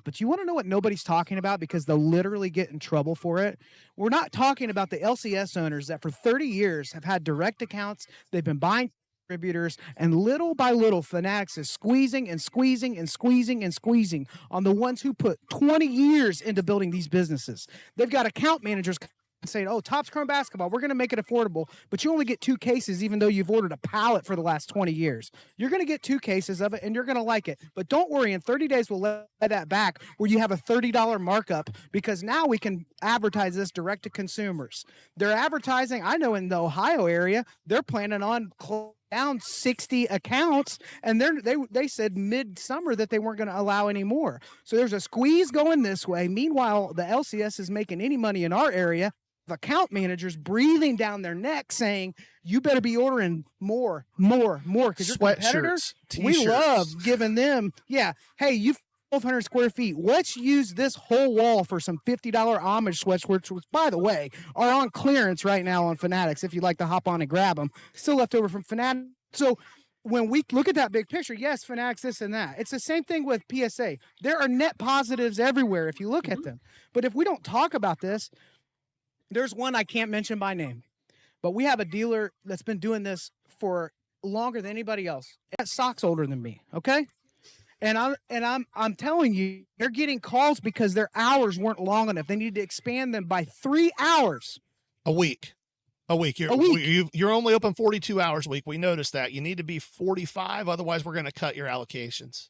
But you want to know what nobody's talking about because they'll literally get in trouble for it? We're not talking about the LCS owners that for 30 years have had direct accounts. They've been buying distributors, and little by little, Fanatics is squeezing and squeezing and squeezing and squeezing on the ones who put 20 years into building these businesses. They've got account managers saying, oh, Topps Chrome Basketball, we're going to make it affordable, but you only get 2 cases even though you've ordered a pallet for the last 20 years. You're going to get 2 cases of it, and you're going to like it. But don't worry, in 30 days, we'll let that back where you have a $30 markup because now we can advertise this direct to consumers. They're advertising, I know in the Ohio area, they're planning on down 60 accounts, and they said mid-summer that they weren't going to allow any more. So there's a squeeze going this way. Meanwhile, the LCS is making any money in our area. Account managers breathing down their neck saying, you better be ordering more, because your competitors, we love giving them, hey, you've 1,200 square feet. Let's use this whole wall for some $50 homage sweatshirts, which, by the way, are on clearance right now on Fanatics if you'd like to hop on and grab them. Still left over from Fanatics. So when we look at that big picture, yes, Fanatics, this and that. It's the same thing with PSA. There are net positives everywhere if you look at them. But if we don't talk about this, there's one I can't mention by name, but we have a dealer that's been doing this for longer than anybody else. That socks older than me, okay? And I'm telling you, they're getting calls because their hours weren't long enough. They need to expand them by 3 hours a week. You're only open 42 hours a week. We noticed that. You need to be 45, otherwise we're going to cut your allocations.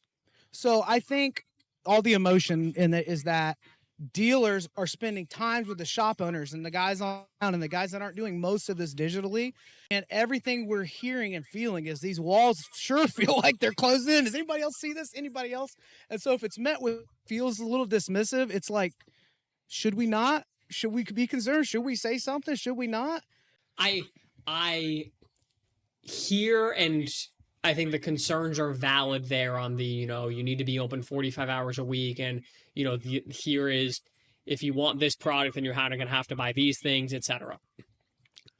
So I think all the emotion in it is that dealers are spending time with the shop owners and the guys on and the guys that aren't doing most of this digitally. And everything we're hearing and feeling is these walls sure feel like they're closed in. Does anybody else see this? Anybody else? And so if it's met with feels a little dismissive, it's like, should we not? Should we be concerned? Should we say something? Should we not? I hear, and I think the concerns are valid there on the, you need to be open 45 hours a week. And, here is, if you want this product, then you're going to have to buy these things, etc.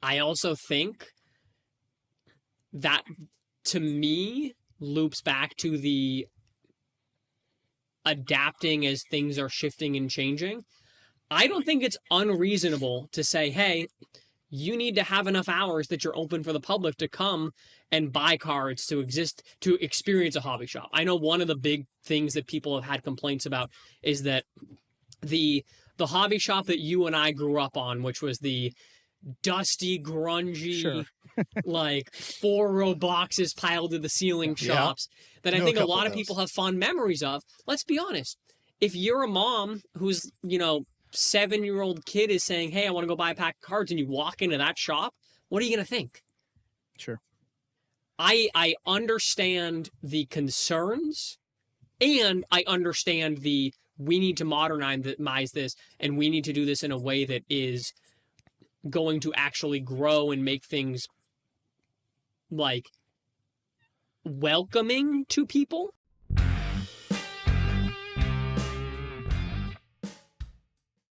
I also think that, to me, loops back to the adapting as things are shifting and changing. I don't think it's unreasonable to say, hey, you need to have enough hours that you're open for the public to come and buy cards, to experience a hobby shop. I know one of the big things that people have had complaints about is that the hobby shop that you and I grew up on, which was the dusty, grungy, like 4-row boxes piled to the ceiling shops that I think a lot of people have fond memories of. Let's be honest. If you're a mom who's, 7-year-old kid is saying, hey, I want to go buy a pack of cards, and you walk into that shop, what are you going to think? Sure. I understand the concerns, and I understand we need to modernize this, and we need to do this in a way that is going to actually grow and make things like welcoming to people.